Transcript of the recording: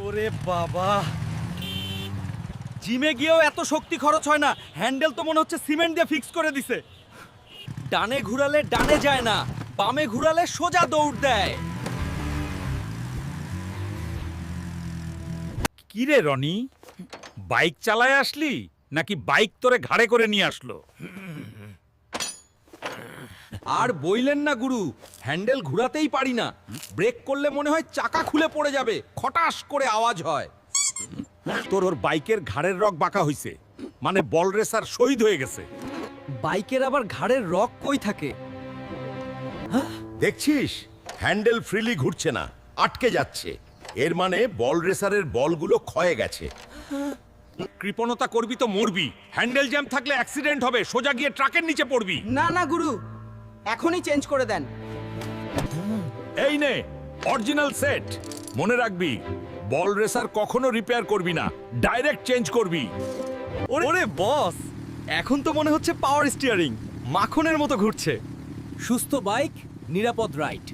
ওরে বাবা, জিমে গিয়েও এত শক্তি খরচ হয় না। হ্যান্ডেল তো মনে হচ্ছে সিমেন্ট দিয়ে ফিক্স করে দিছে। ডানে ঘুরালে ডানে যায় না, বামে ঘুরালে সোজা দৌড় দেয়। কি রে রনি, বাইক চালায় আসলি নাকি বাইক তোরে ঘাড়ে করে নিয়ে আসলো? আর বইলেন না গুরু, হ্যান্ডেল ঘুরাতেই পারি না। ব্রেক করলে মনে হয় চাকা খুলে পড়ে যাবে, খটাস করে আওয়াজ হয়। তোর ওর বাইকের ঘাড়ের রগ বাঁকা হইছে, মানে বল রেসার শহীদ হয়ে গেছে। বাইকের আবার ঘাড়ের রক কই থাকে? দেখছিস, হ্যান্ডেল ফ্রিলি ঘুরছে না, আটকে যাচ্ছে। এর মানে বল রেসারের বলগুলো ক্ষয়ে গেছে। কৃপণতা করবি তো মরবি। হ্যান্ডেল জ্যাম থাকলে অ্যাক্সিডেন্ট হবে, সোজা গিয়ে ট্রাকের নিচে পড়বি। না না গুরু, এখনই চেঞ্জ করে দেন। এই নে অরিজিনাল সেট। মনে রাখবি, বল রেসার কখনো রিপেয়ার করবি না, ডাইরেক্ট চেঞ্জ করবি। ওরে বস, এখন তো মনে হচ্ছে পাওয়ার স্টিয়ারিং মাখনের মতো ঘুরছে। সুস্থ বাইক, নিরাপদ রাইড।